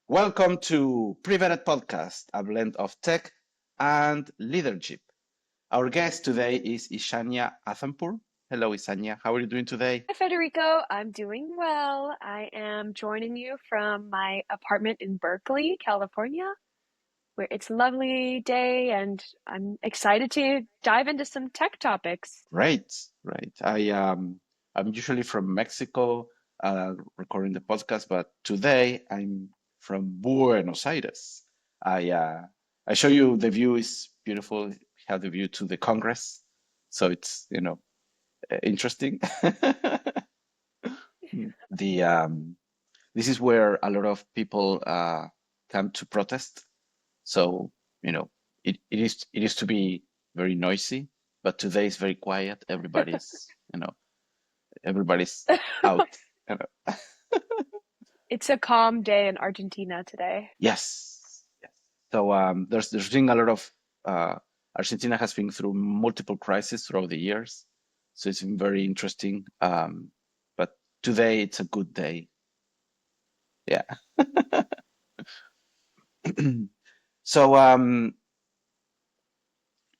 Welcome to Privated Podcast, a blend of tech and leadership. Our guest today is Ishanya Anthapur. Hello, Ishanya. How are you doing today? Hi, Federico. I'm doing well. I am joining you from my apartment in Berkeley, California, where it's a lovely day and I'm excited to dive into some tech topics. Right, right. I'm usually from Mexico, recording the podcast, but today I'm from Buenos Aires. I uh, I show you the view is beautiful. We have the view to the Congress, so it's interesting. The This is where a lot of people come to protest. So, it used to be very noisy, but today is very quiet. Everybody's out. You know. It's a calm day in Argentina today. Yes, yes. So there's been a lot of Argentina has been through multiple crises throughout the years, so it's been very interesting. But today it's a good day. Yeah. So I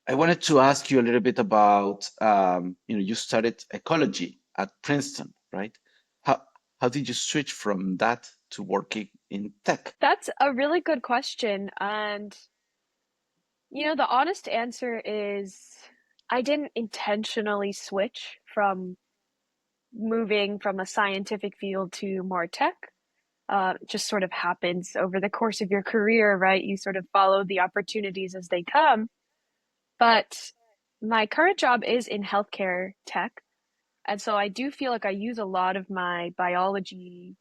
wanted to ask you a little bit about, you studied ecology at Princeton, right? How how did you switch from that to working in tech? That's a really good question. And, the honest answer is I didn't intentionally switch from moving from a scientific field to more tech. It just sort of happens over the course of your career, right? You sort of follow the opportunities as they come. But my current job is in healthcare tech. And so I do feel like I use a lot of my biology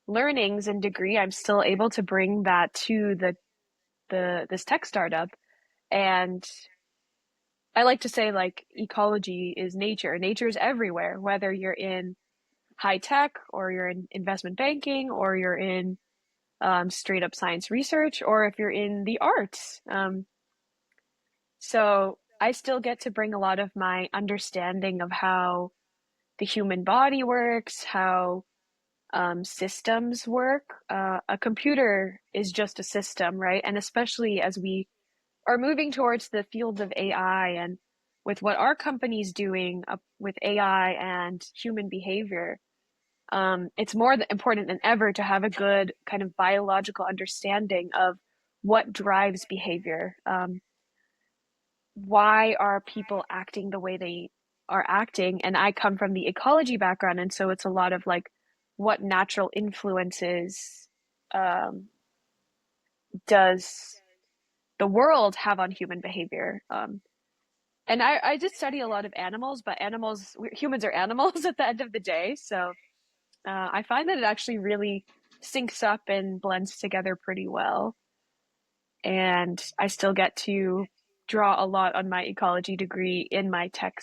learnings and degree. I'm still able to bring that to the this tech startup. And I like to say like ecology is nature. Nature is everywhere, whether you're in high tech or you're in investment banking or you're in straight up science research or if you're in the arts. So I still get to bring a lot of my understanding of how the human body works, how systems work. A computer is just a system, right? And especially as we are moving towards the field of AI and with what our company's doing with AI and human behavior, it's more important than ever to have a good kind of biological understanding of what drives behavior. Why are people acting the way they are acting? And I come from the ecology background, and so it's a lot of like what natural influences um, does the world have on human behavior? And I did study a lot of animals, but humans are animals at the end of the day. So I find that it actually really syncs up and blends together pretty well. And I still get to draw a lot on my ecology degree in my tech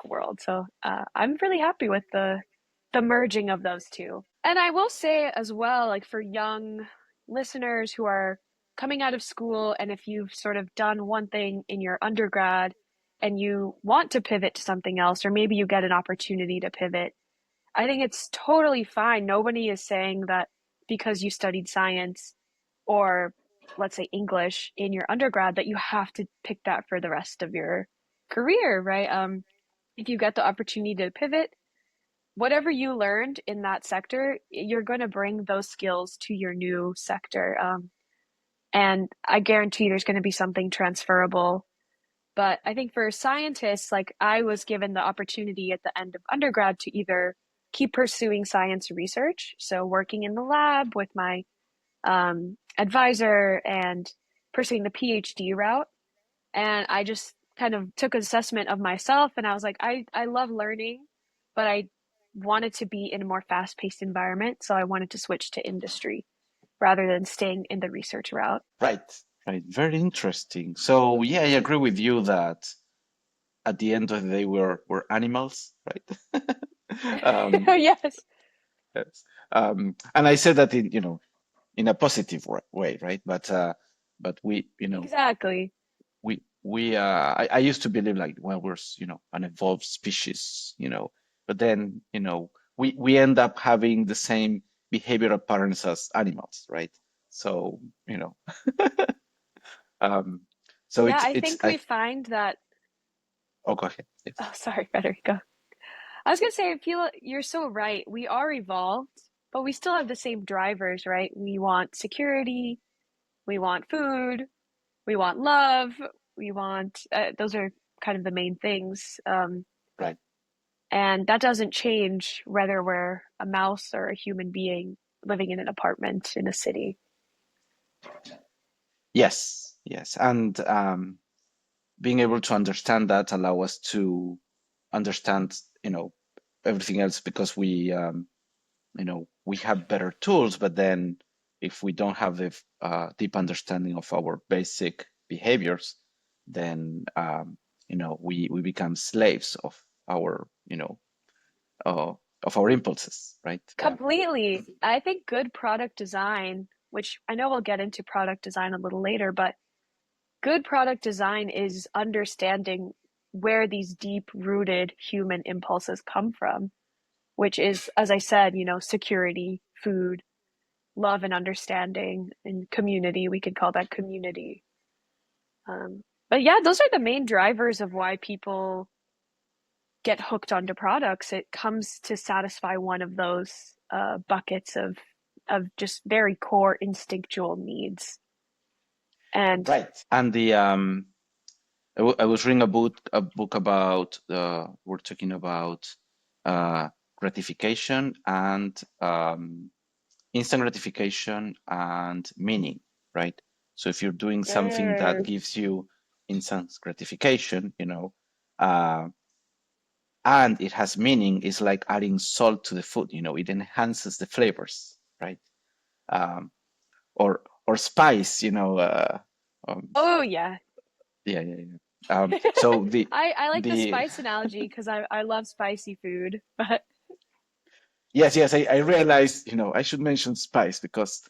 world. So I'm really happy with the merging of those two. And I will say as well, like for young listeners who are coming out of school, and if you've sort of done one thing in your undergrad and you want to pivot to something else, or maybe you get an opportunity to pivot, I think it's totally fine. Nobody is saying that because you studied science or let's say English in your undergrad that you have to pick that for the rest of your career, right? If you get the opportunity to pivot, whatever you learned in that sector, you're going to bring those skills to your new sector. And I guarantee there's going to be something transferable. But I think for scientists, like I was given the opportunity at the end of undergrad to either keep pursuing science research, so working in the lab with my advisor and pursuing the PhD route. And I just kind of took an assessment of myself and I was like, I love learning, but I wanted to be in a more fast paced environment. So I wanted to switch to industry rather than staying in the research route. Right, right. Very interesting. So yeah, I agree with you that at the end of the day we're animals, right? um, Yes, yes. And I said that in a positive way, right? But exactly. I used to believe like, well, we're an evolved species, but then we end up having the same behavioral patterns as animals, right? So, you know, um, so Yeah, I it's think we find that. oh, go ahead. Yes. Oh, sorry, Federico. I was gonna say, I feel you're so right. We are evolved, but we still have the same drivers, right? We want security, we want food, we want love, we want, those are kind of the main things. Right. And that doesn't change whether we're a mouse or a human being living in an apartment in a city. Yes. Yes. And being able to understand that allow us to understand, everything else because we have better tools, but then if we don't have the deep understanding of our basic behaviors, then we become slaves our you know of our impulses, right? Completely. I think good product design, which I know we'll get into product design a little later, but good product design is understanding where these deep-rooted human impulses come from, which is, as I said, security, food, love and understanding, and community. We could call that community. But yeah, those are the main drivers of why people get hooked onto products. It comes to satisfy one of those buckets of just very core instinctual needs. And Right. And I was reading a book about we're talking about uh, gratification and instant gratification and meaning, right? So if you're doing something that mm, gives you instant gratification, uh, and it has meaning, it's like adding salt to the food, it enhances the flavors, right? Um, or spice, um, oh yeah, yeah, yeah, yeah. So I like the the spice analogy because I love spicy food, but yes, yes, I realized, I should mention spice because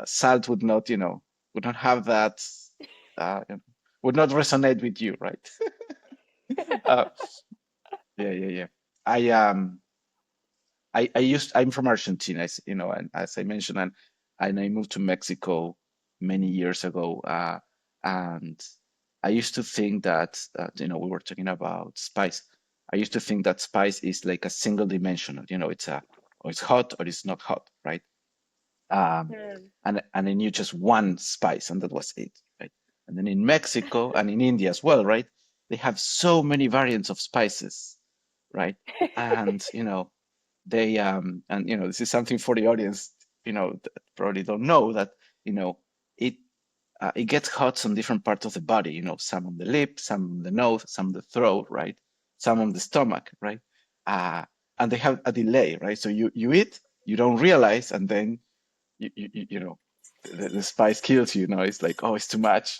salt would not have that, you know, would not resonate with you, right? Uh, yeah, yeah, yeah. I I'm from Argentina, and as I mentioned, and I moved to Mexico many years ago, and I used to think that, we were talking about spice. I used to think that spice is like a single dimensional, or it's hot or it's not hot, right? um, mm, and I knew just one spice, and that was it, right? And then in Mexico and in India as well, right? They have so many variants of spices, right? And this is something for the audience, that probably don't know that, it it gets hot on different parts of the body, some on the lip, some on the nose, some on the throat, right? Some on the stomach, right? Uh, and they have a delay, right? So you eat, you don't realize, and then the spice kills you. It's like, oh, it's too much.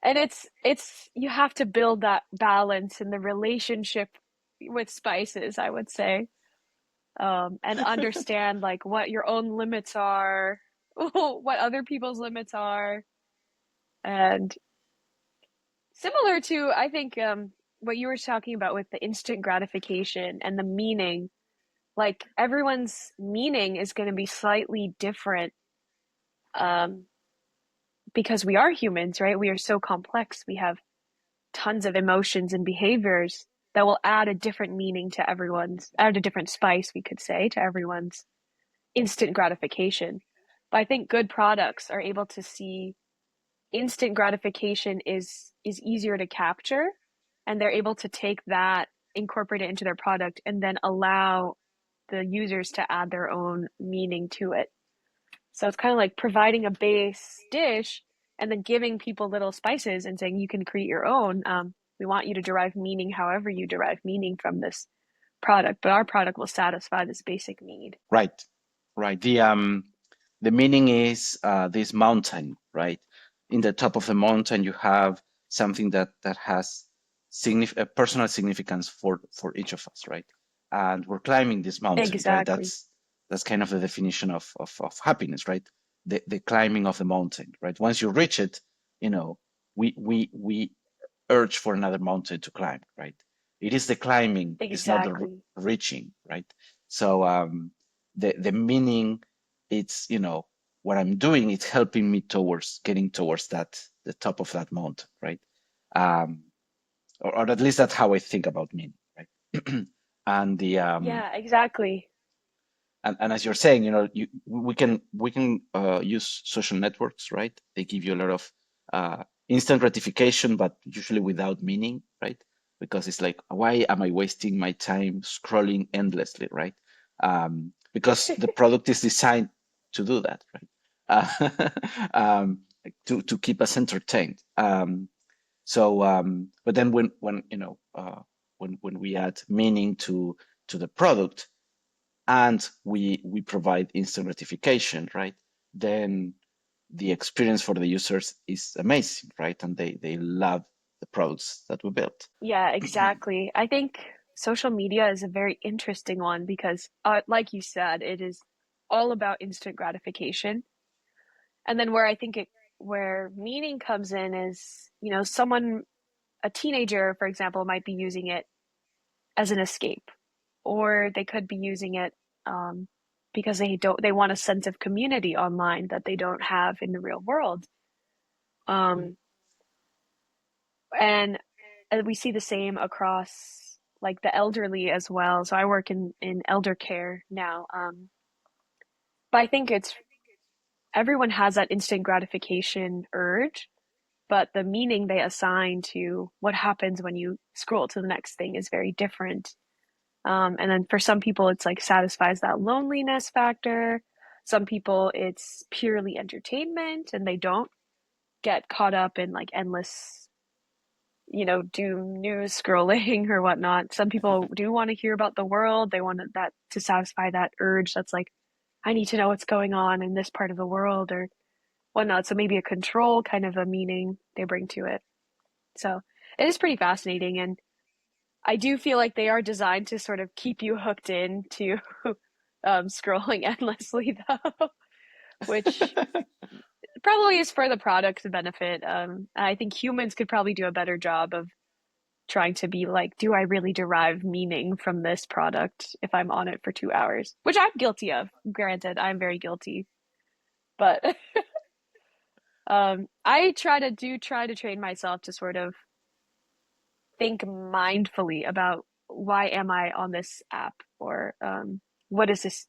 and it's you have to build that balance in the relationship with spices, I would say, and understand like what your own limits are, what other people's limits are, and similar to I think what you were talking about with the instant gratification and the meaning. Like everyone's meaning is going to be slightly different um, because we are humans, right? We are so complex. We have tons of emotions and behaviors that will add a different meaning to add a different spice, we could say, to everyone's instant gratification. But I think good products are able to see instant gratification is easier to capture, and they're able to take that, incorporate it into their product, and then allow the users to add their own meaning to it. So it's kind of like providing a base dish and then giving people little spices and saying you can create your own. We want you to derive meaning however you derive meaning from this product, but our product will satisfy this basic need. Right, right. The meaning is this mountain, right? In the top of the mountain, you have something that has a personal significance for each of us, right? And we're climbing this mountain, right? Exactly. That's kind of the definition of happiness, right? The climbing of the mountain, right? Once you reach it, we urge for another mountain to climb, right? It is the climbing, it's not the Exactly. reaching, right? So the meaning, it's what I'm doing is helping me towards getting towards the top of that mountain, right? Um, or at least that's how I think about meaning, right? and the Yeah, exactly. and as you're saying, we can use social networks, right? They give you a lot of instant gratification, but usually without meaning, right? Because it's like, why am I wasting my time scrolling endlessly, right? Because the product is designed to do that, right? Like to keep us entertained. But then when we add meaning to the product, and we provide instant gratification, right? Then the experience for the users is amazing, right? And they love the products that we built. Yeah, exactly. I think social media is a very interesting one because, like you said, it is all about instant gratification. And then where meaning comes in is, a teenager, for example, might be using it as an escape, or they could be using it um, because they want a sense of community online that they don't have in the real world. Um, and we see the same across like the elderly as well. So I work in elder care now. But I think it's everyone has that instant gratification urge, but the meaning they assign to what happens when you scroll to the next thing is very different. And then for some people, it's like satisfies that loneliness factor. Some people, it's purely entertainment and they don't get caught up in like endless, doom news scrolling or whatnot. Some people do want to hear about the world. They want that to satisfy that urge that's like, I need to know what's going on in this part of the world or whatnot. So maybe a control kind of a meaning they bring to it. So it is pretty fascinating. And I do feel like they are designed to sort of keep you hooked in to scrolling endlessly, though, which probably is for the product's benefit. I think humans could probably do a better job of trying to be like, do I really derive meaning from this product if I'm on it for 2 hours? Which I'm guilty of. Granted, I'm very guilty, but I try to train myself to sort of think mindfully about why am I on this app or what is this,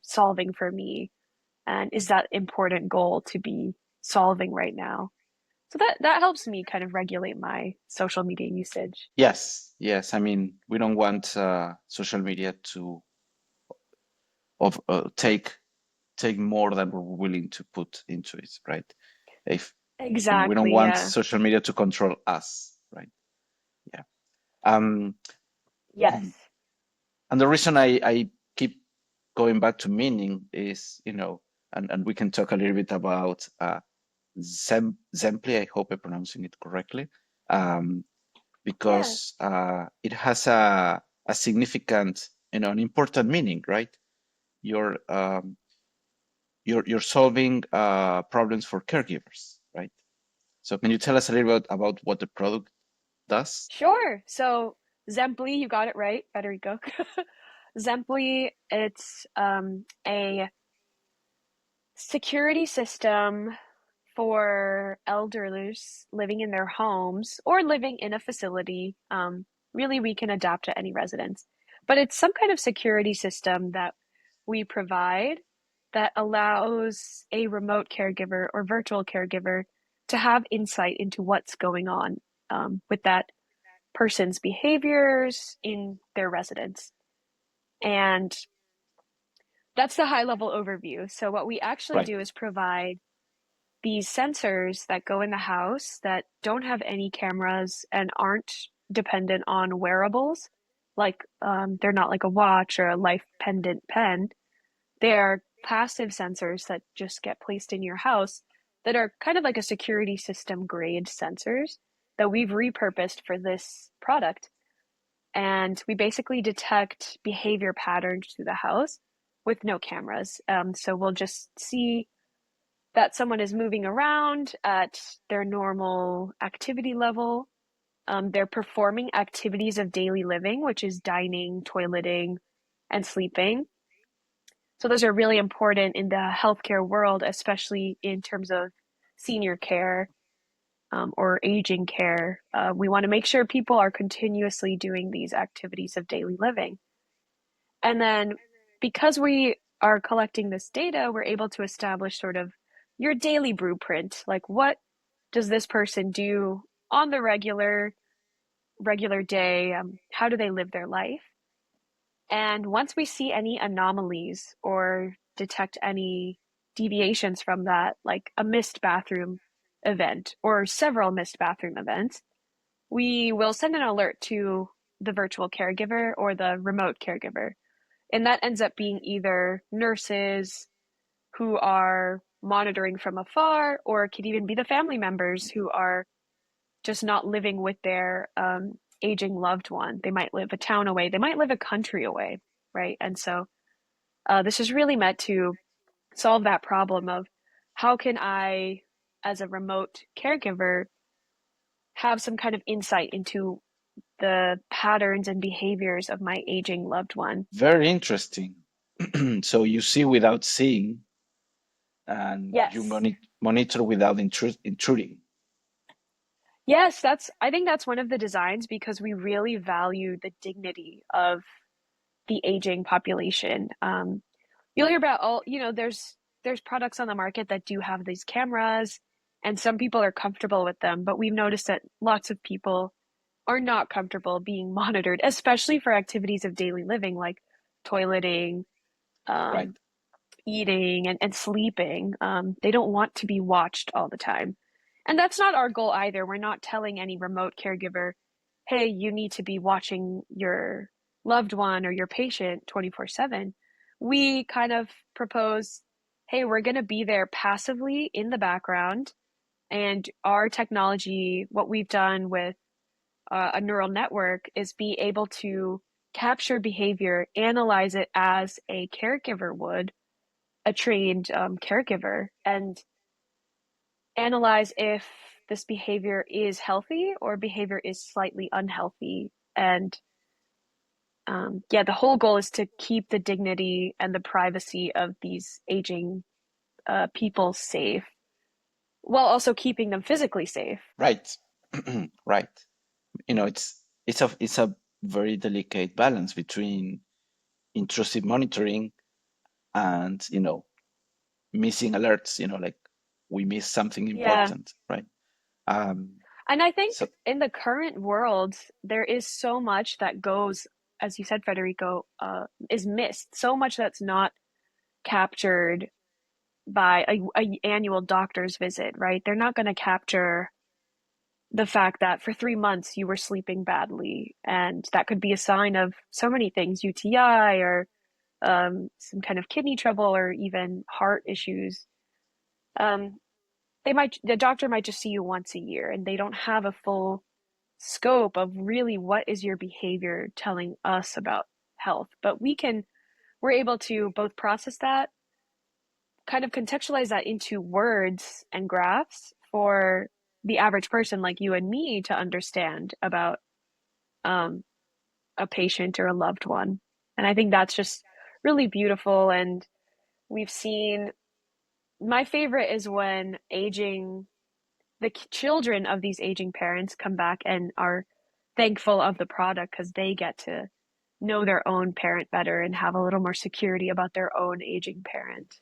solving for me? And is that important goal to be solving right now? So that helps me kind of regulate my social media usage. Yes, yes. I mean, we don't want social media to of take more than we're willing to put into it, right? If we don't Exactly, want yeah. social media to control us, right? Yeah. Um, Yes. and the reason I keep going back to meaning is, and we can talk a little bit about Zempley. I hope I'm pronouncing it correctly, um, Yeah. because it has a significant, an important meaning, right? You're you're solving problems for caregivers, right? So can you tell us a little bit about what the product does? Sure. So Zemplee, you got it right, Federico. Zemplee, it's a security system for elders living in their homes or living in a facility. Really, we can adapt to any residence, but it's some kind of security system that we provide that allows a remote caregiver or virtual caregiver to have insight into what's going on with that person's behaviors in their residence. And that's the high level overview. So, what we actually Right. do is provide these sensors that go in the house that don't have any cameras and aren't dependent on wearables. Like they're not like a watch or a life pendant pen. They're passive sensors that just get placed in your house that are kind of like a security system grade sensors that we've repurposed for this product. And we basically detect behavior patterns through the house with no cameras. So we'll just see that someone is moving around at their normal activity level. They're performing activities of daily living, which is dining, toileting, and sleeping. So those are really important in the healthcare world, especially in terms of senior care or aging care. We want to make sure people are continuously doing these activities of daily living. And then because we are collecting this data, we're able to establish sort of your daily blueprint. Like, what does this person do on the regular day? How do they live their life? And once we see any anomalies or detect any deviations from that, like a missed bathroom event or several missed bathroom events, we will send an alert to the virtual caregiver or the remote caregiver. And that ends up being either nurses who are monitoring from afar, or it could even be the family members who are just not living with their aging loved one. They might live a town away, they might live a country away, right? And so this is really meant to solve that problem of how can I, as a remote caregiver, have some kind of insight into the patterns and behaviors of my aging loved one. Very interesting. So you see without seeing, and you Yes. monitor without intruding. Yes, I think that's one of the designs because we really value the dignity of the aging population. You'll hear about there's products on the market that do have these cameras, and some people are comfortable with them, but we've noticed that lots of people are not comfortable being monitored, especially for activities of daily living like toileting, Right. um, eating, and sleeping. They don't want to be watched all the time. And that's not our goal either. We're not telling any remote caregiver, hey, you need to be watching your loved one or your patient 24/7. We kind of propose, hey, we're going to be there passively in the background. And our technology, what we've done with a neural network, is be able to capture behavior, analyze it as a caregiver would, a trained caregiver, and analyze if this behavior is healthy or behavior is slightly unhealthy. And yeah, the whole goal is to keep the dignity and the privacy of these aging people safe while also keeping them physically safe. Right. Right. It's a very delicate balance between intrusive monitoring and missing alerts. Like we miss something Yeah. important, right? Um, And I think so in the current world, there is so much that goes, as you said, Federico, is missed. So much that's not captured by a annual doctor's visit, right? They're not going to capture the fact that for 3 months you were sleeping badly, and that could be a sign of so many things, UTI or some kind of kidney trouble or even heart issues. Um, the doctor might just see you once a year, and they don't have a full scope of really what is your behavior telling us about health. But we're able to both process that, kind of contextualize that into words and graphs for the average person like you and me to understand about um, a patient or a loved one. And I think that's just really beautiful. And we've seen, my favorite is when the children of these aging parents come back and are thankful of the product because they get to know their own parent better and have a little more security about their own aging parent.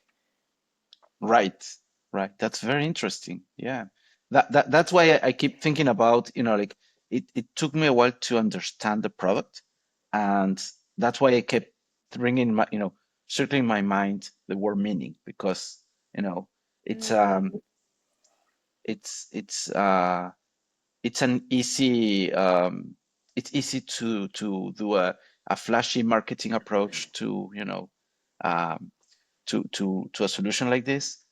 right, right. That's very interesting. Yeah. That's why I keep thinking about, like it took me a while to understand the product. And that's why I kept bringing circling in my mind the word meaning, because, you know, it's Mm, um it's it's uh it's an easy it's easy to do a flashy marketing approach to, um to a solution like this,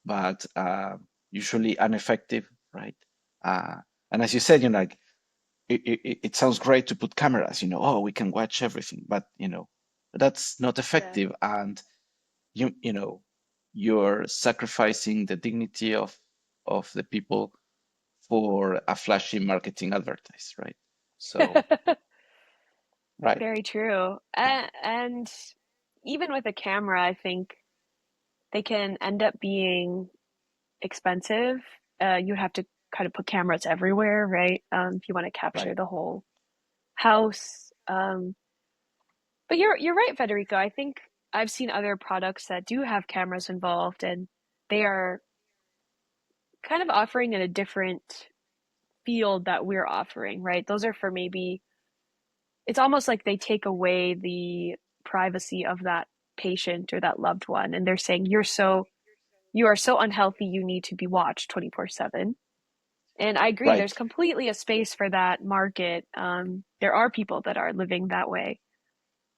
but usually ineffective, right? Uh, and as you said, like it sounds great to put cameras, oh, we can watch everything, but that's not yeah. effective, and you know you're sacrificing the dignity of the people for a flashy marketing advertise, right? So, right, Very true. yeah, And even with a camera, I think they can end up being expensive. You have to kind of put cameras everywhere, right? If you want to capture Right. the whole house. But you're right, Federico. I think I've seen other products that do have cameras involved, and they are kind of offering in a different field that we're offering, right? Those are for maybe it's almost like they take away the privacy of that patient or that loved one, and they're saying you are so unhealthy, you need to be watched 24/7. And I agree, there's Right. completely a space for that market. There are people that are living that way.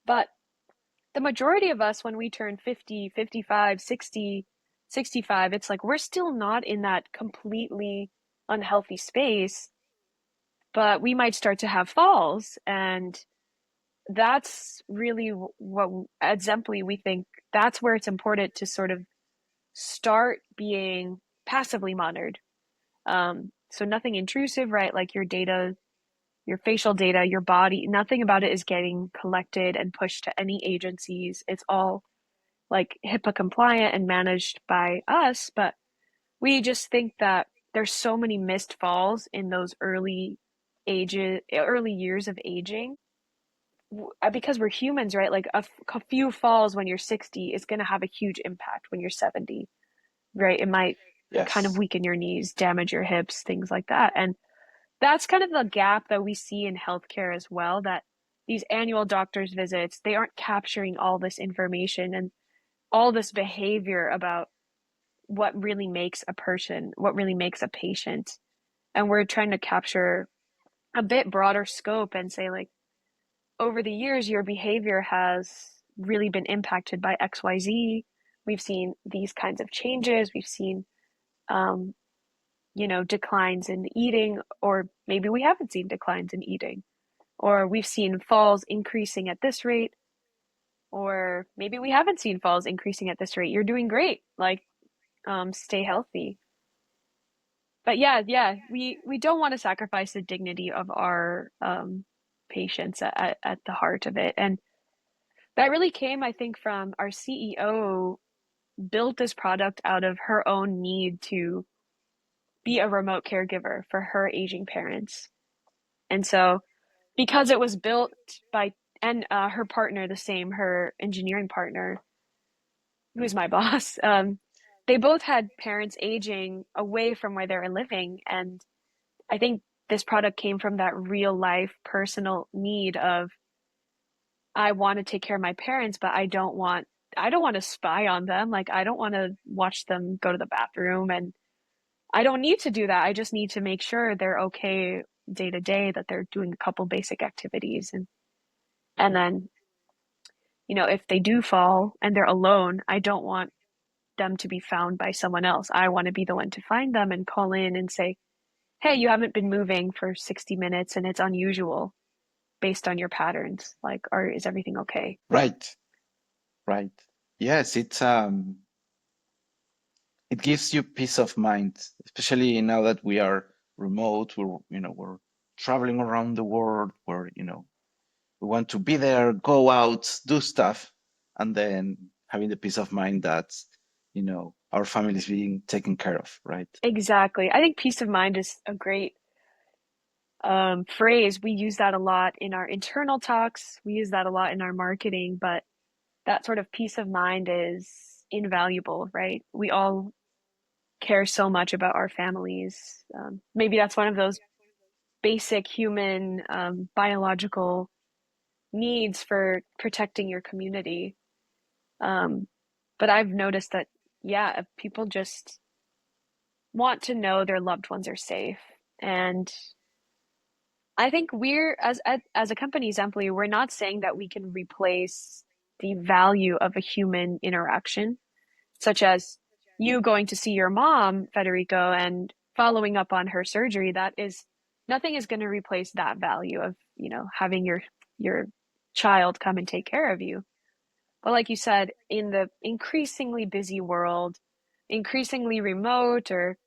But the majority of us, when we turn 50, 55, 60, 65, it's like we're still not in that completely unhealthy space, but we might start to have falls. And that's really what at Zempley we think that's where it's important to sort of start being passively monitored. So nothing intrusive, right? Like your data, your facial data, your body, nothing about it is getting collected and pushed to any agencies. It's all like HIPAA compliant and managed by us, but we just think that there's so many missed falls in those early years of aging because we're humans, right? Like a few falls when you're 60 is going to have a huge impact when you're 70, right? It might kind of Yes. weaken your knees, damage your hips, things like that. And that's kind of the gap that we see in healthcare as well, that these annual doctor's visits, they aren't capturing all this information and all this behavior about what really makes a person, what really makes a patient. And we're trying to capture a bit broader scope and say, like, over the years, your behavior has really been impacted by XYZ. We've seen these kinds of changes. We've seen, um, declines in eating, or maybe we haven't seen declines in eating, or we've seen falls increasing at this rate, or maybe we haven't seen falls increasing at this rate. You're doing great. Like, stay healthy. But yeah, we don't want to sacrifice the dignity of our patients at the heart of it. And that really came, I think, from our CEO built this product out of her own need to be a remote caregiver for her aging parents. And so, because it was built by, and her partner, the same, her engineering partner, who is my boss, they both had parents aging away from where they were living. And I think this product came from that real life personal need of I want to take care of my parents, but I don't want to spy on them. Like I don't want to watch them go to the bathroom and I don't need to do that. I just need to make sure they're okay day to day, that they're doing a couple basic activities and then, if they do fall and they're alone, I don't want them to be found by someone else. I want to be the one to find them and call in and say, "Hey, you haven't been moving for 60 minutes and it's unusual based on your patterns. Like, is everything okay?" Right. Right. Yes, it gives you peace of mind, especially now that we are remote. We're traveling around the world. We want to be there, go out, do stuff, and then having the peace of mind that our family is being taken care of. Right. Exactly. I think peace of mind is a great phrase. We use that a lot in our internal talks. We use that a lot in our marketing, but that sort of peace of mind is invaluable, right? We all care so much about our families. Maybe that's one of those basic human biological needs for protecting your community. Um, but I've noticed that, yeah, people just want to know their loved ones are safe. And I think we're as a company, Zemplee, we're not saying that we can replace the value of a human interaction, such as you going to see your mom, Federico, and following up on her surgery. That is nothing is going to replace that value of, having your child come and take care of you. But like you said, in the increasingly busy world, increasingly remote or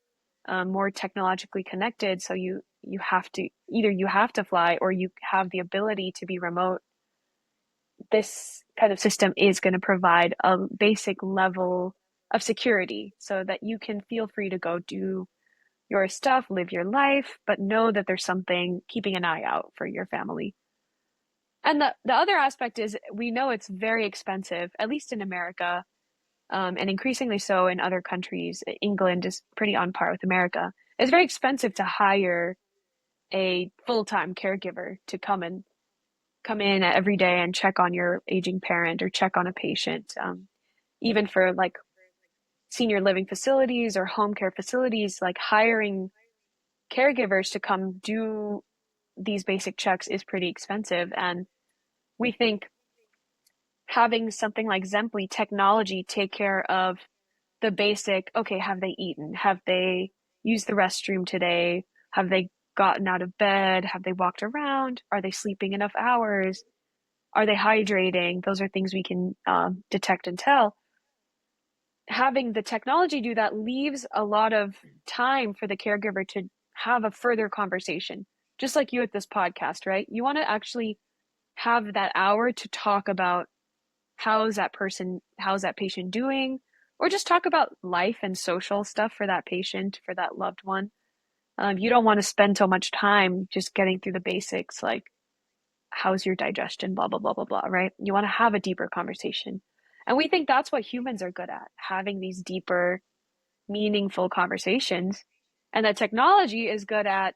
more technologically connected, so you have to fly or you have the ability to be remote. this kind of system is going to provide a basic level of security so that you can feel free to go do your stuff, live your life, but know that there's something keeping an eye out for your family. And the other aspect is we know it's very expensive, at least in America, and increasingly so in other countries. England is pretty on par with America. It's very expensive to hire a full-time caregiver to come in every day and check on your aging parent or check on a patient. Even for like senior living facilities or home care facilities, like hiring caregivers to come do these basic checks is pretty expensive. And we think having something like Zempley technology take care of the basic, okay, have they eaten? Have they used the restroom today? Have they gotten out of bed? Have they walked around? Are they sleeping enough hours? Are they hydrating? Those are things we can detect and tell. Having the technology do that leaves a lot of time for the caregiver to have a further conversation, just like you at this podcast, right? You want to actually have that hour to talk about how's that patient doing, or just talk about life and social stuff for that patient, for that loved one. You don't want to spend so much time just getting through the basics, like how's your digestion, blah, blah, blah, blah, blah, right? You want to have a deeper conversation. And we think that's what humans are good at, having these deeper, meaningful conversations. And that technology is good at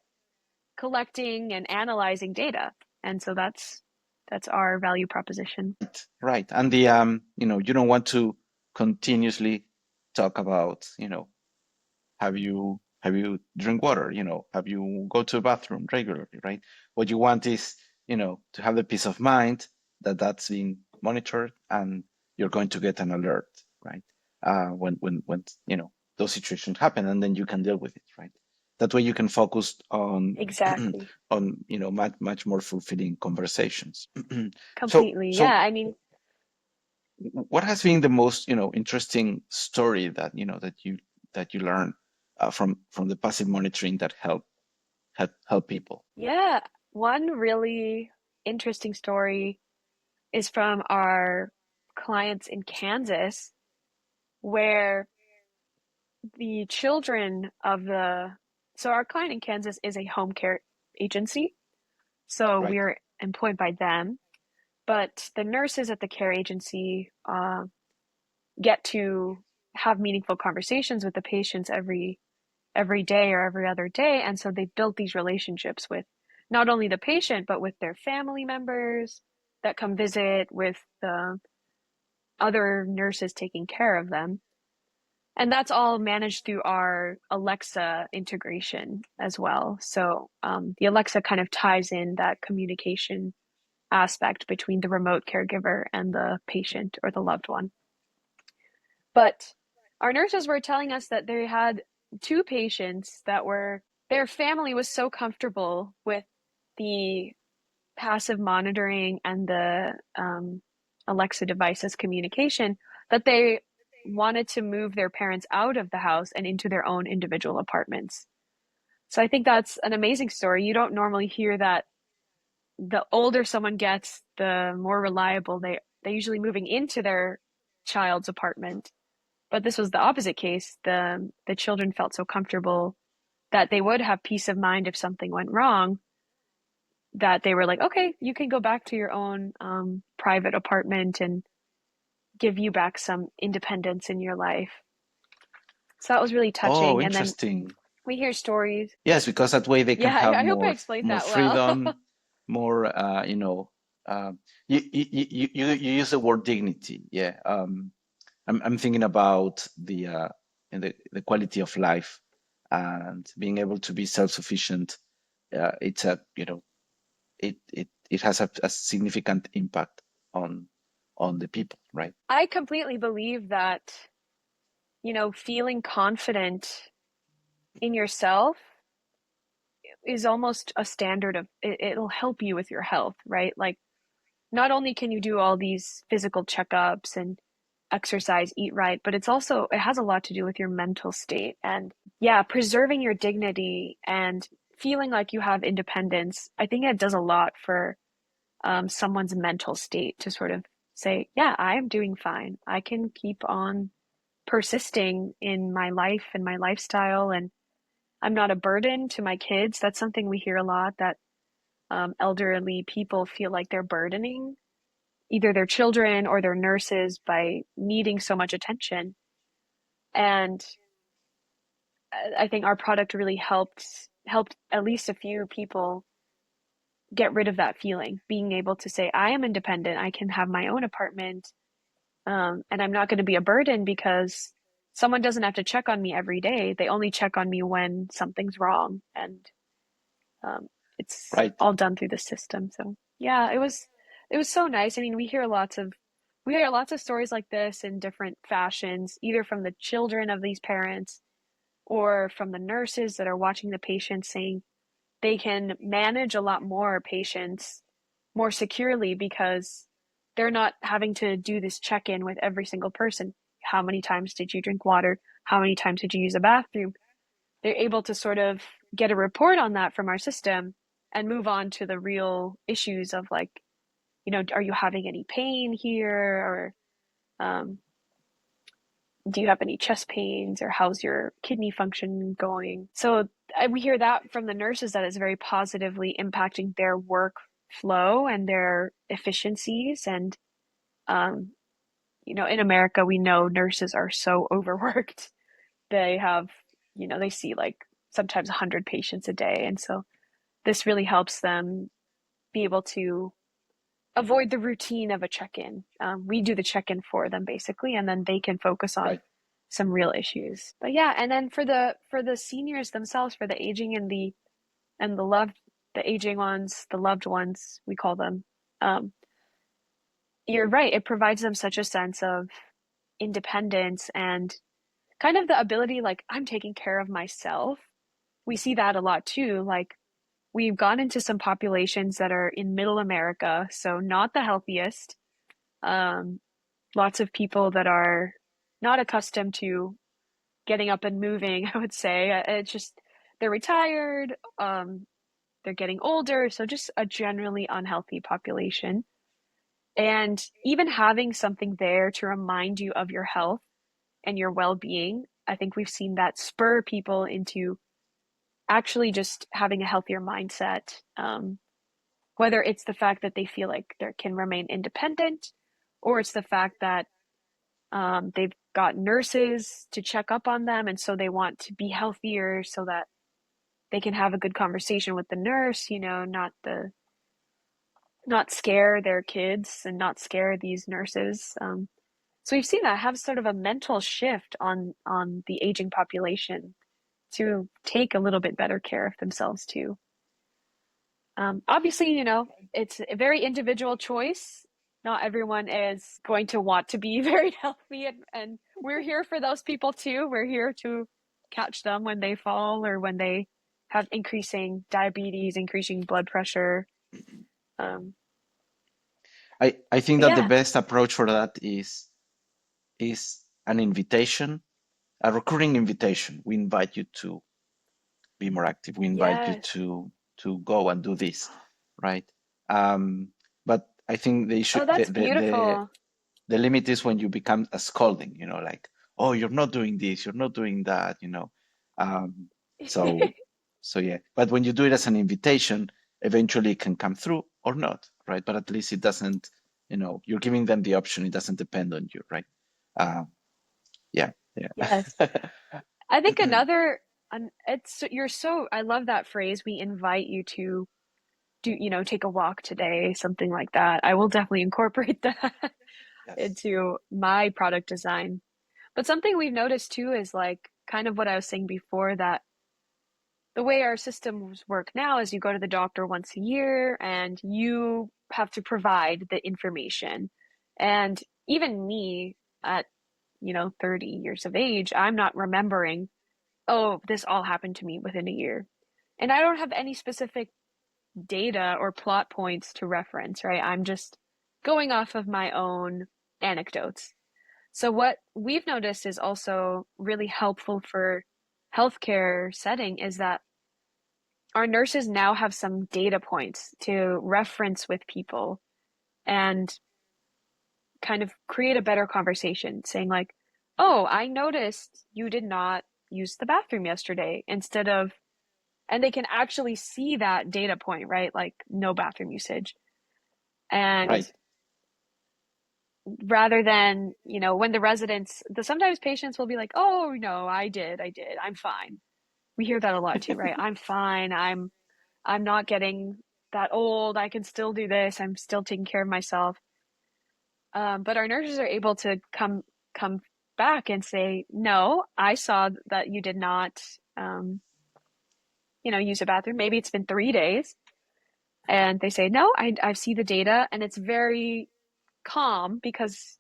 collecting and analyzing data. And so that's our value proposition. Right. And you don't want to continuously talk about, have you drink water, have you go to the bathroom regularly, right? What you want is, to have the peace of mind that that's being monitored and you're going to get an alert, right? When those situations happen, and then you can deal with it, right? That way you can focus on Exactly. on much more fulfilling conversations. So Completely. Yeah. so I mean, what has been the most interesting story that you learned from the passive monitoring that help people? yeah, one really interesting story is from our clients in Kansas, where the children of so our client in Kansas is a home care agency. So Right. we're employed by them, but the nurses at the care agency get to have meaningful conversations with the patients every day or every other day. And so they built these relationships with not only the patient, but with their family members that come visit, with the other nurses taking care of them. And that's all managed through our Alexa integration as well. So the Alexa kind of ties in that communication aspect between the remote caregiver and the patient or the loved one. But our nurses were telling us that they had two patients that their family was so comfortable with the passive monitoring and the Alexa devices communication that they wanted to move their parents out of the house and into their own individual apartments. So I think that's an amazing story. You don't normally hear that the older someone gets, the more reliable they're usually moving into their child's apartment. But this was the opposite case. The children felt so comfortable that they would have peace of mind if something went wrong, that they were like, okay, you can go back to your own private apartment and give you back some independence in your life. So that was really Oh, touching. And then interesting. we hear stories. Yes, because that way they can Yeah, have I hope I more explained more that well. freedom, more you use the word dignity. Yeah. I'm thinking about the quality of life and being able to be self-sufficient. It's a it has a significant impact on the people, right? I completely believe that, feeling confident in yourself is almost a standard of it'll help you with your health, right? Like not only can you do all these physical checkups and exercise, eat right, but it has a lot to do with your mental state. And yeah, preserving your dignity and feeling like you have independence. I think it does a lot for someone's mental state to sort of say, yeah, I am doing fine. I can keep on persisting in my life and my lifestyle, and I'm not a burden to my kids. That's something we hear a lot, that elderly people feel like they're burdening either their children or their nurses by needing so much attention. And I think our product really helped at least a few people get rid of that feeling, being able to say, I am independent, I can have my own apartment, and I'm not going to be a burden because someone doesn't have to check on me every day. They only check on me when something's wrong, and um, it's Right. all done through the system. So yeah, it was so nice. I mean, we hear lots of stories like this in different fashions, either from the children of these parents or from the nurses that are watching the patients, saying they can manage a lot more patients more securely because they're not having to do this check-in with every single person. How many times did you drink water? How many times did you use a bathroom? They're able to sort of get a report on that from our system and move on to the real issues of, like, are you having any pain here? Or do you have any chest pains? Or how's your kidney function going? So we hear that from the nurses, that it's very positively impacting their workflow and their efficiencies. And, um, in America, we know nurses are so overworked. They have, they see like sometimes 100 patients a day. And so this really helps them be able to avoid the routine of a check-in. We do the check-in for them basically, and then they can focus on Right. some real issues. But yeah, and then for the seniors themselves, for the aging and the loved, the aging ones, the loved ones, we call them. Um, you're right. It provides them such a sense of independence and kind of the ability, like, I'm taking care of myself. We see that a lot too. Like, we've gone into some populations that are in middle America, so not the healthiest. Um, Lots of people that are not accustomed to getting up and moving, I would say. It's just they're retired, they're getting older, so just a generally unhealthy population. And even having something there to remind you of your health and your well-being, I think we've seen that spur people into actually just having a healthier mindset. Whether it's the fact that they feel like they can remain independent, or it's the fact that they've got nurses to check up on them, and so they want to be healthier so that they can have a good conversation with the nurse, not scare their kids and not scare these nurses. So we've seen that have sort of a mental shift on the aging population to take a little bit better care of themselves too. Obviously, it's a very individual choice. Not everyone is going to want to be very healthy, and we're here for those people too. We're here to catch them when they fall or when they have increasing diabetes, increasing blood pressure. Um, I think but that the yeah, best approach for that is an invitation, a recurring invitation. We invite you to be more active. We invite you yes. to go and do this, right? But I think the issue, Oh, that's beautiful. the limit is when you become a scolding, like, oh, you're not doing this, you're not doing that. Um, so, so yeah. But when you do it as an invitation, eventually it can come through or not, right? But at least it doesn't, you're giving them the option. It doesn't depend on you, right? Uh, yeah, Yes. yeah. I think I love that phrase. We invite you to take a walk today, something like that. I will definitely incorporate that Yes. into my product design. But something we've noticed too is, like, kind of what I was saying before, that the way our systems work now is you go to the doctor once a year and you have to provide the information. And even me at, 30 years of age, I'm not remembering, oh, this all happened to me within a year. And I don't have any specific data or plot points to reference, right? I'm just going off of my own anecdotes. So what we've noticed is also really helpful for healthcare setting is that our nurses now have some data points to reference with people and kind of create a better conversation, saying like, "Oh, I noticed you did not use the bathroom yesterday," instead of, and they can actually see that data point, right? Like no bathroom usage. And Right. rather than, when the residents, sometimes patients will be like, "Oh, no, I did. I'm fine." We hear that a lot too, right? "I'm fine. I'm not getting that old. I can still do this. I'm still taking care of myself." But our nurses are able to come back and say, "No, I saw that you did not, um, use a bathroom. Maybe it's been 3 days." And they say, "No, I see the data," and it's very calm because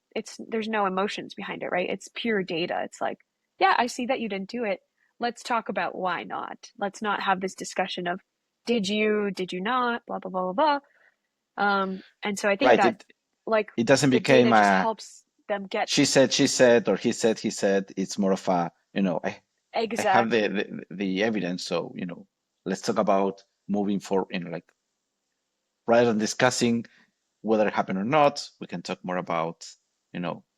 there's no emotions behind it, right? It's pure data. It's like, "Yeah, I see that you didn't do it. Let's talk about why not. Let's not have this discussion of did you not, blah blah blah blah blah." And so I think Right. that, like, It doesn't the become data just a helps them get she said, or he said. It's more of a, I have exactly. the evidence, so, let's talk about moving forward, like rather than discussing whether it happened or not, we can talk more about,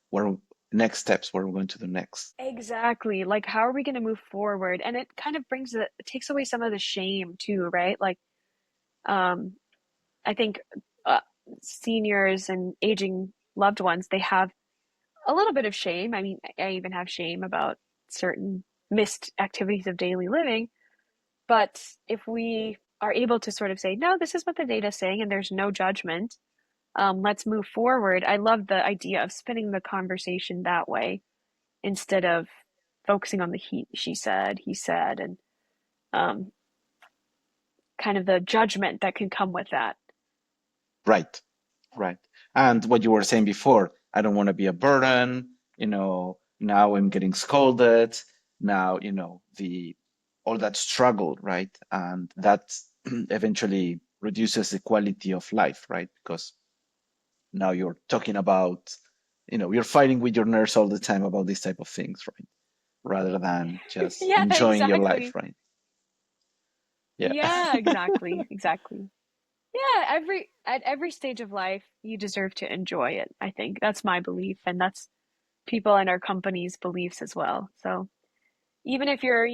where next steps, what we're going to do next. Exactly. Like, how are we going to move forward? And it kind of it takes away some of the shame too, right? Like, um, I think uh, seniors and aging loved ones, they have a little bit of shame. I mean, I even have shame about certain missed activities of daily living. But if we are able to sort of say, "No, this is what the data is saying, and there's no judgment. Let's move forward." I love the idea of spinning the conversation that way instead of focusing on the she said, he said, and um, kind of the judgment that can come with that. Right. Right. And what you were saying before, I don't want to be a burden, now I'm getting scolded. Now, the all that struggle, right? And that eventually reduces the quality of life, right? Because now you're talking about, you're fighting with your nurse all the time about these type of things, right? Rather than just Yeah, enjoying your life, exactly. right? Yeah. Yeah, exactly. Exactly. Yeah, at every stage of life, you deserve to enjoy it. I think that's my belief, and that's people in our company's beliefs as well. So even if you're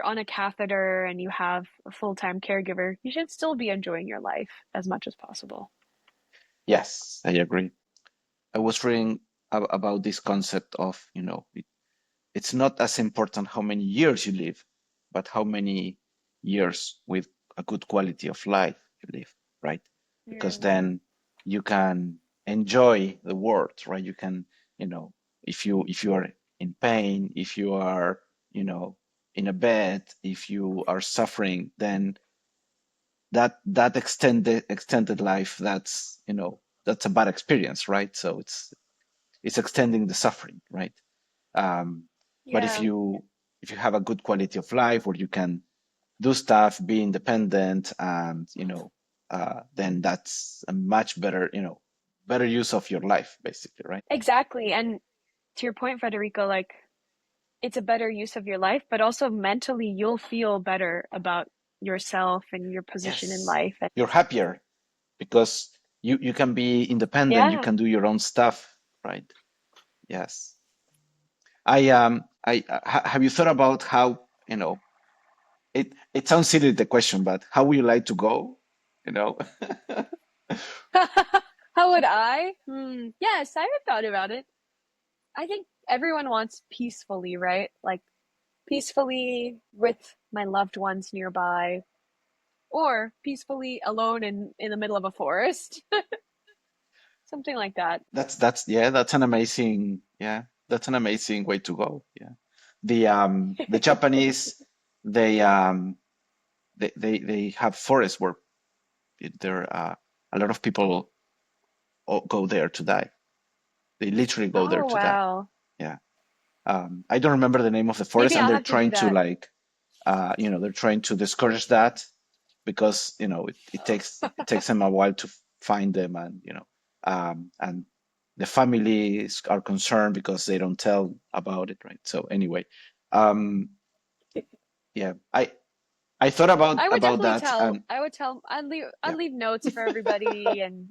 on a catheter and you have a full-time caregiver, you should still be enjoying your life as much as possible. Yes, I agree. I was reading about this concept of, it's not as important how many years you live, but how many years with a good quality of life you live, right? Because Mm. then you can enjoy the world, right? You can, if you are in pain, if you are, in a bed, if you are suffering, then that extended life, that's a bad experience, right? So it's extending the suffering, right? Um, but Yeah. if you have a good quality of life where you can do stuff, be independent, and then that's a much better, better use of your life, basically, right? Exactly. And to your point, Federico, like it's a better use of your life, but also mentally you'll feel better about yourself and your position in Yes, life. And you're happier because you can be independent, you yeah. can do your own stuff, right? Yes. Have you thought about how, it sounds silly the question, but how would you like to go? You know? How would I? Yes, I have thought about it. I think everyone wants peacefully, right? Like peacefully with my loved ones nearby, or peacefully alone in the middle of a forest. Something like that. That's an amazing, that's an amazing way to go. Yeah. The Japanese, they they have forests where there a lot of people go there to die. They literally go there Oh, to die. wow. Yeah. I don't remember the name of the forest, Maybe and I'll they're have to do trying to, that. like, they're trying to discourage that because it takes them a while to find them, and and the families are concerned because they don't tell about it, right? So anyway, um, yeah, I thought I would about definitely that, tell, and I would tell, I'd yeah, leave notes for everybody and,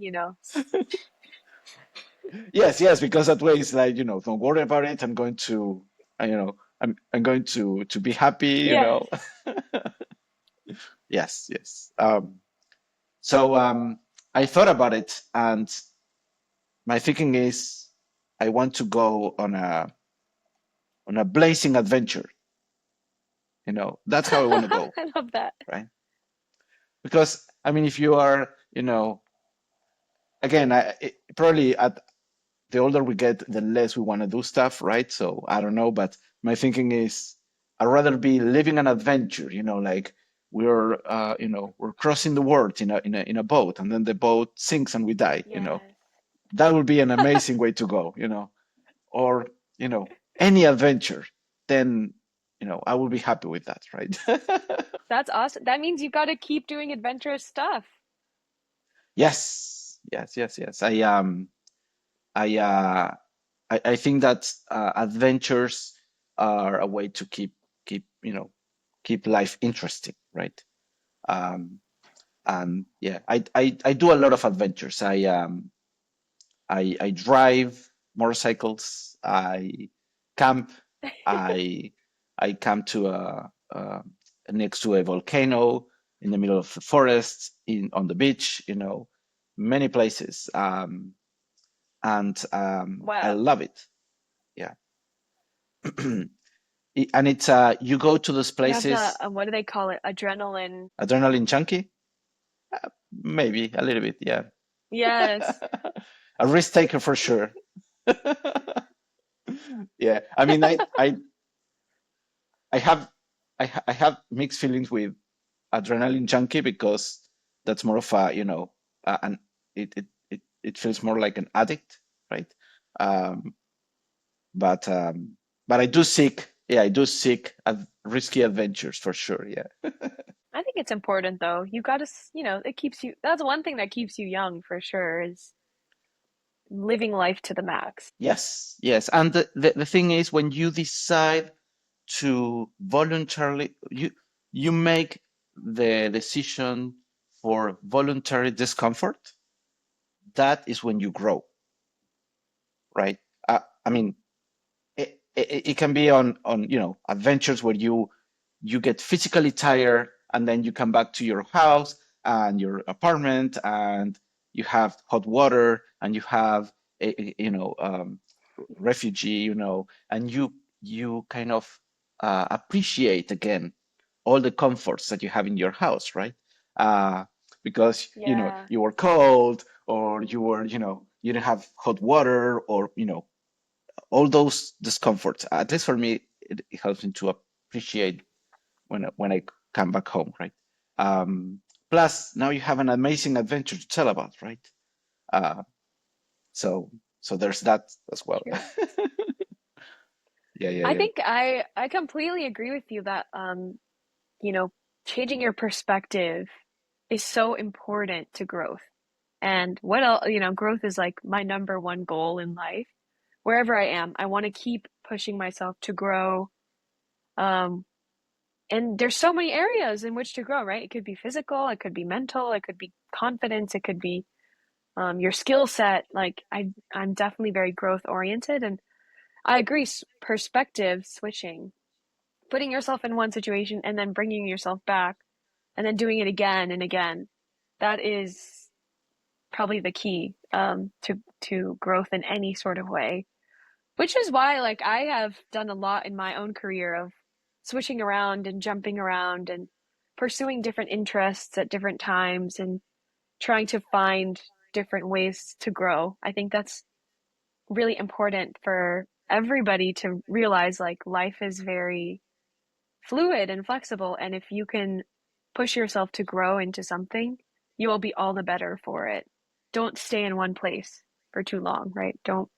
yes, yes, because that way it's like, don't worry about it. I'm going to, I'm going to be happy, yeah. Yes, yes. So I thought about it, and my thinking is, I want to go on a blazing adventure. That's how I want to go, I love that. right? Because I mean, if you are, again, probably at the older we get, the less we want to do stuff, right? So I don't know, but my thinking is, I'd rather be living an adventure, like we're crossing the world in a boat, and then the boat sinks and we die. Yes. That would be an amazing way to go. Or any adventure, then I will be happy with that, right? That's awesome. That means you've got to keep doing adventurous stuff. Yes, yes, yes, yes. I I think that adventures are a way to keep life interesting, right? Um, and yeah, I do a lot of adventures. I drive motorcycles. I camp. I I camp next to a volcano in the middle of the forest, on the beach. Many places. And I Wow. love it. Yeah. And it's you go to those You have the, places. what do they call it? Adrenaline. Adrenaline junkie, maybe a little bit, yeah. Yes. A risk taker for sure. Yeah, I mean, I have I have mixed feelings with adrenaline junkie, because that's more of a, and it feels more like an addict, right? Um, but I do seek risky adventures for sure. Yeah. I think it's important though. You got to, it keeps you, that's one thing that keeps you young for sure is living life to the max. Yes, yes. And the thing is, when you decide to voluntarily, you make the decision for voluntary discomfort, that is when you grow, right? I mean, it can be on adventures where you get physically tired, and then you come back to your house and your apartment, and you have hot water, and you have refugee, and you kind of appreciate again all the comforts that you have in your house, right? uh, because Yeah. you were cold, or you didn't have hot water, or all those discomforts. At least for me, it helps me to appreciate when I come back home, right? Um, Plus, now you have an amazing adventure to tell about, right? Uh, so so there's that as well. True. Yeah, yeah, I yeah. think I completely agree with you that you know, changing your perspective is so important to growth. And what else, growth is like my number one goal in life. Wherever I am, I want to keep pushing myself to grow. Um, and there's so many areas in which to grow, right? It could be physical, it could be mental, it could be confidence, it could be your skill set. Like I'm definitely very growth oriented, and I agree. Perspective switching, putting yourself in one situation and then bringing yourself back, and then doing it again and again. That is probably the key to growth in any sort of way. Which is why, like, I have done a lot in my own career of switching around and jumping around and pursuing different interests at different times and trying to find different ways to grow. I think that's really important for everybody to realize like life is very fluid and flexible. And if you can push yourself to grow into something, you will be all the better for it. Don't stay in one place for too long, right? Don't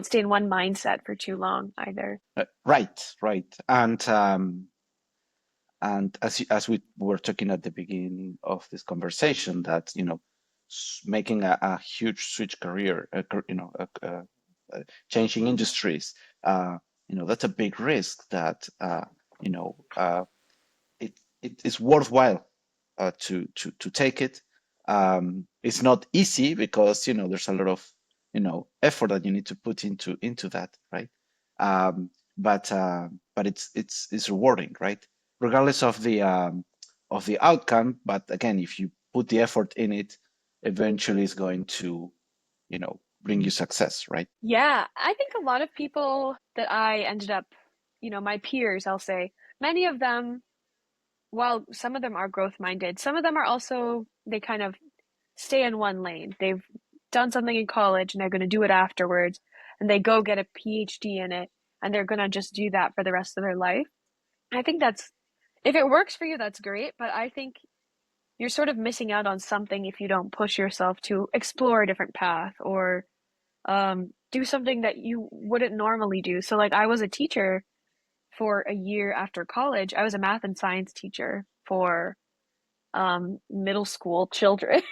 stay in one mindset for too long either. Right, right. And as we were talking at the beginning of this conversation, that making a huge switch career, changing industries, that's a big risk that you know uh, it. it's worthwhile to take it. It's not easy because there's a lot of effort that you need to put into that, right? Um, but it's rewarding, right? Regardless of the outcome. But again, if you put the effort in it, eventually it's going to bring you success, right? Yeah, I think a lot of people that I ended up, my peers, I'll say, many of them, while some of them are growth minded, some of them are also, they kind of stay in one lane. They've done something in college and they're going to do it afterwards, and they go get a PhD in it, and they're going to just do that for the rest of their life. I think if it works for you, that's great, but I think you're sort of missing out on something if you don't push yourself to explore a different path or do something that you wouldn't normally do. So, like, I was a teacher for a year after college. I was a math and science teacher for middle school children,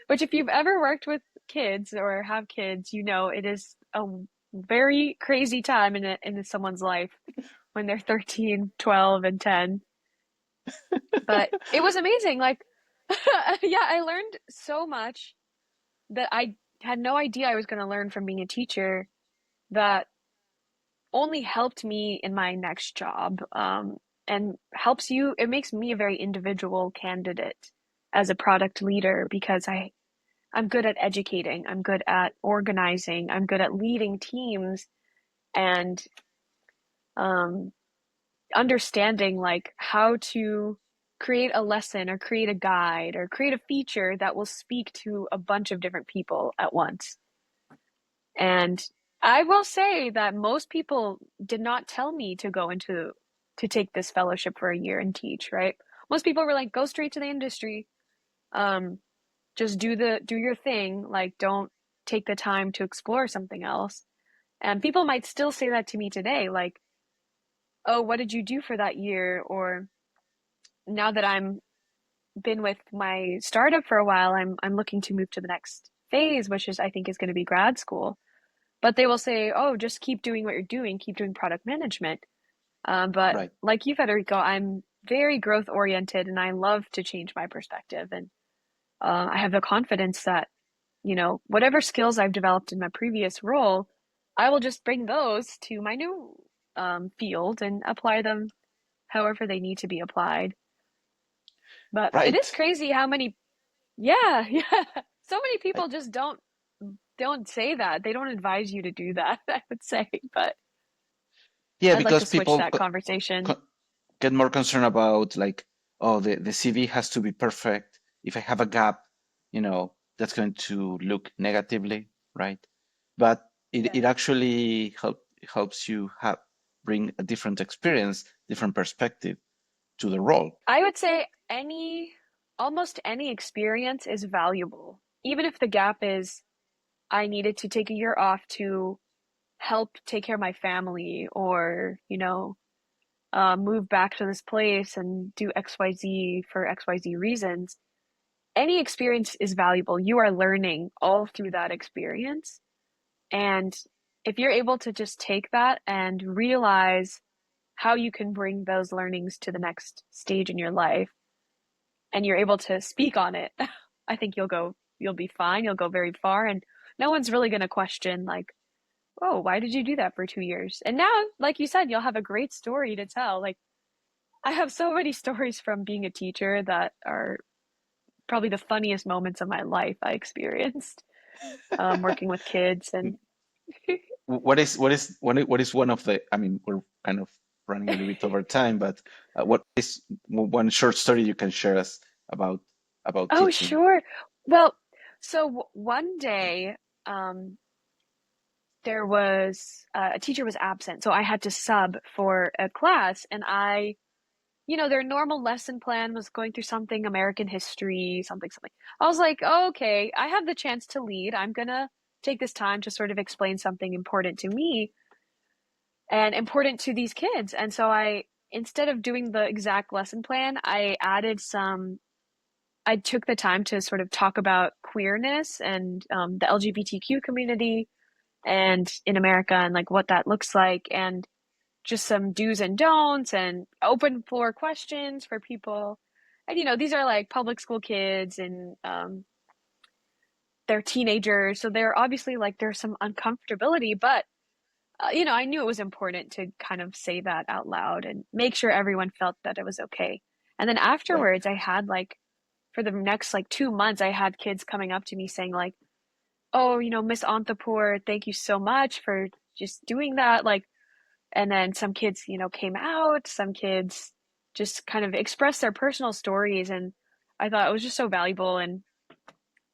which, if you've ever worked with kids or have kids, it is a very crazy time in someone's life when they're 13, 12, and 10. But it was amazing. Like, yeah, I learned so much that I had no idea I was going to learn from being a teacher that only helped me in my next job, and it makes me a very individual candidate as a product leader because I'm good at educating, I'm good at organizing, I'm good at leading teams and um, understanding like how to create a lesson or create a guide or create a feature that will speak to a bunch of different people at once. And I will say that most people did not tell me to take this fellowship for a year and teach, right? Most people were like, go straight to the industry. Um, just do your thing. Like, don't take the time to explore something else. And people might still say that to me today, like, oh, what did you do for that year? Or now that I'm been with my startup for a while, I'm looking to move to the next phase, which is I think is going to be grad school. But they will say, oh, just keep doing what you're doing, keep doing product management. But Right. like you, Federico, I'm very growth oriented and I love to change my perspective. And I have the confidence that, whatever skills I've developed in my previous role, I will just bring those to my new field and apply them however they need to be applied. But it is Right. crazy how many, yeah, yeah, so many people just don't say that. They don't advise you to do that, I would say, but Yeah, I'd like because to switch people that conversation. co- get more concerned about like, oh, the CV has to be perfect. If I have a gap, that's going to look negatively, right? But it Yeah. actually helps you bring a different experience, different perspective to the role. I would say almost any experience is valuable. Even if the gap is I needed to take a year off to help take care of my family or, move back to this place and do XYZ for XYZ reasons. Any experience is valuable. You are learning all through that experience. And if you're able to just take that and realize how you can bring those learnings to the next stage in your life and you're able to speak on it, I think you'll be fine. You'll go very far. And no one's really going to question, like, oh, why did you do that for 2 years? And now, like you said, you'll have a great story to tell. Like, I have so many stories from being a teacher that are probably the funniest moments of my life I experienced working with kids. And What is one of the? I mean, we're kind of running a little bit over time, but what is one short story you can share us about oh, teaching? sure. Well, so one day, um, there was a teacher was absent, so I had to sub for a class, and their normal lesson plan was going through something American history, something, something. I was like, oh, okay, I have the chance to lead. I'm gonna take this time to sort of explain something important to me and important to these kids. And so instead of doing the exact lesson plan, I took the time to sort of talk about queerness and the LGBTQ community and in America and like what that looks like. And just some do's and don'ts and open floor questions for people. And these are like public school kids and they're teenagers, so they're obviously like there's some uncomfortability, but I knew it was important to kind of say that out loud and make sure everyone felt that it was okay. And then Right. afterwards, I had like for the next like 2 months, I had kids coming up to me saying like, "Oh, Miss Anthapur, thank you so much for just doing that." Like, and then some kids, came out. Some kids just kind of expressed their personal stories, and I thought it was just so valuable. And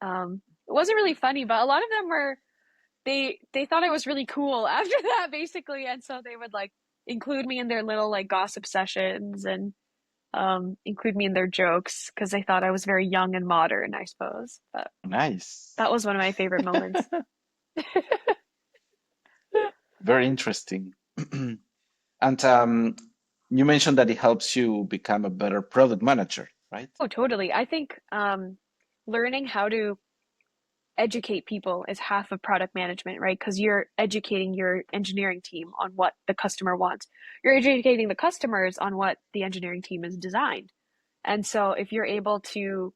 it wasn't really funny, but a lot of them were they thought I was really cool after that, basically, and so they would like include me in their little like gossip sessions and include me in their jokes because they thought I was very young and modern, I suppose. But Nice. that was one of my favorite moments. Very interesting. And you mentioned that it helps you become a better product manager, right? Oh, totally. I think learning how to educate people is half of product management, right? Because you're educating your engineering team on what the customer wants. You're educating the customers on what the engineering team has designed. And so if you're able to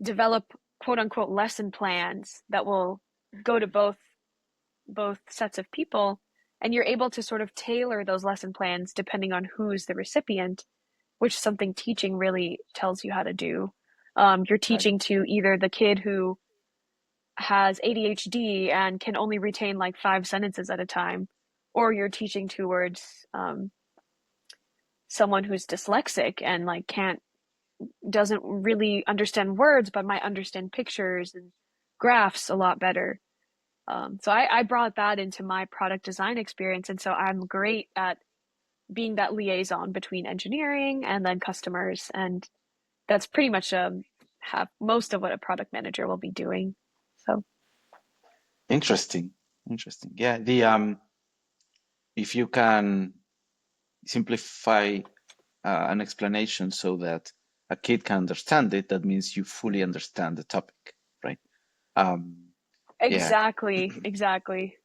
develop quote unquote lesson plans that will go to both sets of people, and you're able to sort of tailor those lesson plans depending on who's the recipient, which is something teaching really tells you how to do. You're Right. teaching to either the kid who has ADHD and can only retain like 5 sentences at a time, or you're teaching towards someone who's dyslexic and like can't doesn't really understand words but might understand pictures and graphs a lot better. So I brought that into my product design experience, and so I'm great at being that liaison between engineering and then customers, and that's pretty much have most of what a product manager will be doing. So Interesting. Interesting. Yeah. The if you can simplify an explanation so that a kid can understand it, that means you fully understand the topic, right? Um, yeah. exactly.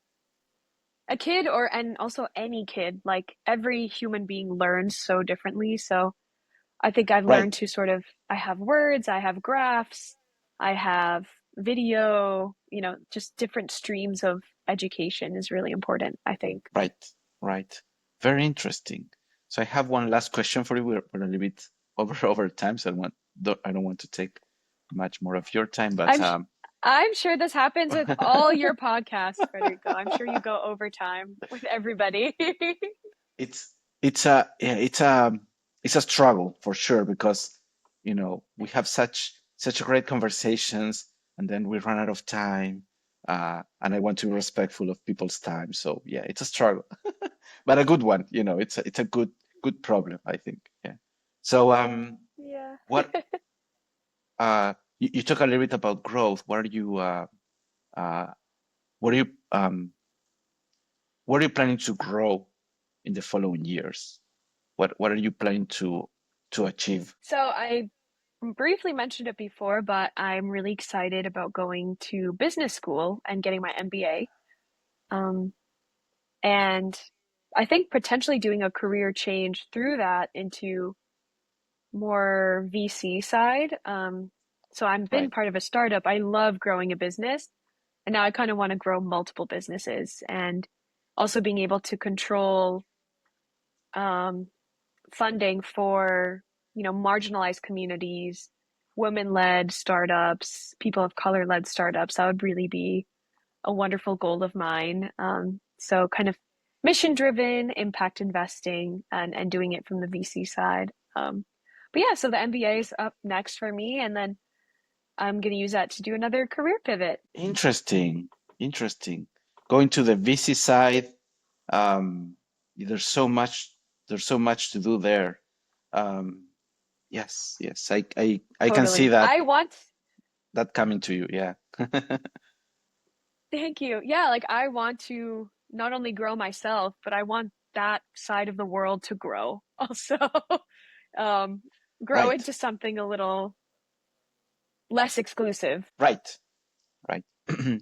A kid and also any kid, like every human being learns so differently. So I think I've learned Right. to sort of, I have words, I have graphs, I have video, just different streams of education is really important, I think. Right. Right. Very interesting. So I have one last question for you. We're a little bit over time, so I don't want to take much more of your time, but I'm sh- I'm sure this happens with all your podcasts, Federico. I'm sure you go overtime with everybody. it's it's a yeah, it's a struggle for sure because we have such great conversations and then we run out of time, and I want to be respectful of people's time, so yeah, it's a struggle. But a good one. It's a good problem, I think. Yeah. So Yeah. what you talk a little bit about growth. Uh what are you what are you planning to grow in the following years? What are you planning to achieve? So I briefly mentioned it before, but I'm really excited about going to business school and getting my MBA. Um, and I think potentially doing a career change through that into more VC side. So I've been Right, part of a startup. I love growing a business, and now I kind of want to grow multiple businesses and also being able to control um, funding for, marginalized communities, women-led startups, people of color-led startups. That would really be a wonderful goal of mine. So kind of mission-driven, impact investing, and doing it from the VC side. But yeah, so the MBA is up next for me, and then I'm going to use that to do another career pivot. interesting, interesting. Going to the VC side, um, there's so much to do there. Um, yes, yes, I can see Totally. I want that coming to you. Yeah, Thank you. Yeah, like I want to not only grow myself, but I want that side of the world to grow also. Um, grow right, into something a little less exclusive. right, right.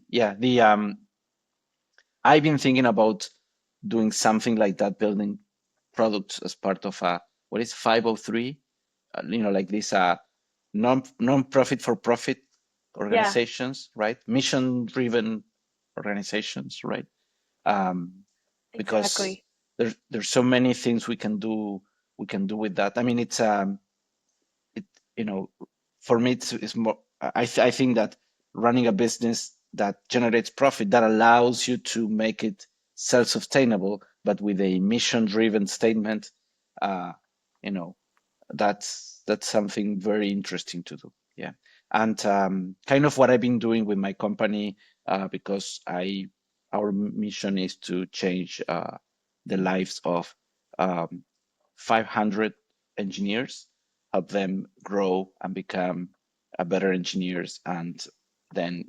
Yeah, the I've been thinking about doing something like that, building products as part of a what is 503, like these non-profit for profit Yeah, organizations, right? Mission-driven organizations, right? Um, because exactly. there's so many things we can do with that. I mean, it for me it's more. I think that running a business that generates profit that allows you to make it self-sustainable, but with a mission-driven statement, uh, you know, that's something very interesting to do. Yeah, and kind of what I've been doing with my company, because our mission is to change the lives of um, 500 engineers, help them grow and become a better engineers, and then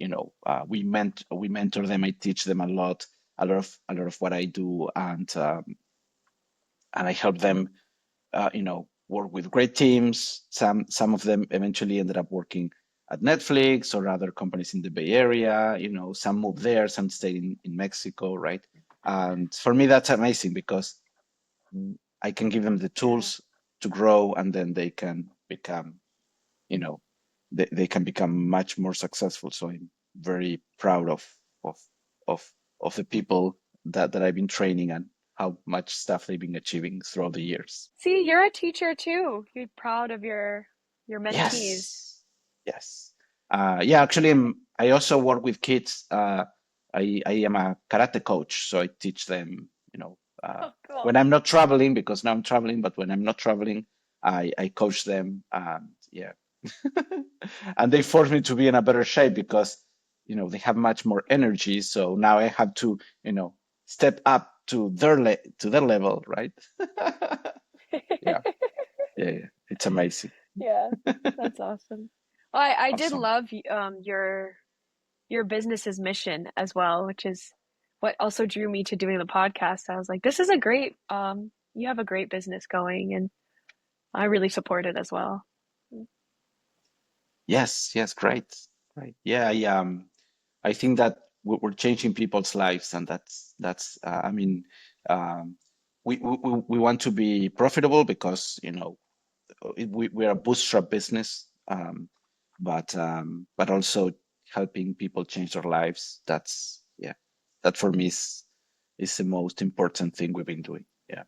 we mentor them. I teach them a lot of what I do, and I help them work with great teams. Some of them eventually ended up working at Netflix or other companies in the Bay Area. Some moved there, some stayed in Mexico, right? And for me, that's amazing because I can give them the Yeah. tools to grow, and then they can become, you know, they can become much more successful. So I'm very proud of of of the people that I've been training and how much stuff they've been achieving throughout the years. See, you're a teacher too. You're proud of your mentees. Yes, yes. Yeah, actually, I also work with kids. I am a karate coach, so I teach them, Oh, cool. when I'm not traveling, because now I'm traveling, but when I'm not traveling, I coach them, and yeah, and they force me to be in a better shape because, they have much more energy. So now I have to, step up to their level, right? Yeah, yeah, yeah. It's amazing. Yeah, that's awesome. Well, I did Awesome. love your business's mission as well, which is what also drew me to doing the podcast. I was like, this is a great you have a great business going, and I really support it as well. Yes, yes, great, great. Yeah, I think that we're changing people's lives, and I mean, um, we want to be profitable because, we're a bootstrap business, but also helping people change their lives. Yeah, that for me is the most important thing we've been doing. Yeah.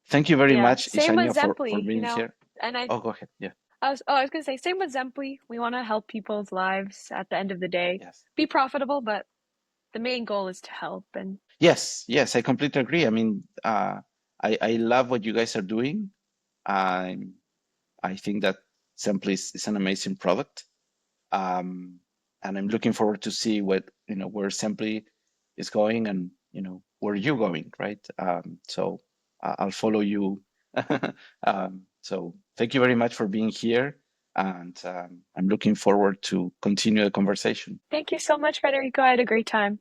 Thank you very Yeah, much, same with Ishanya, for Zempley, being here. and Oh, go ahead. Yeah. I was gonna say same with Zempley. We want to help people's lives at the end of the day. Yes. Be profitable, but the main goal is to help. And Yes, yes, I completely agree. I mean, I love what you guys are doing. I I think that Zempley is an amazing product, um, and I'm looking forward to see where Zempley is going, and where you're going, right? So I'll follow you. So thank you very much for being here, and I'm looking forward to continue the conversation. thank you so much, Federico. I had a great time.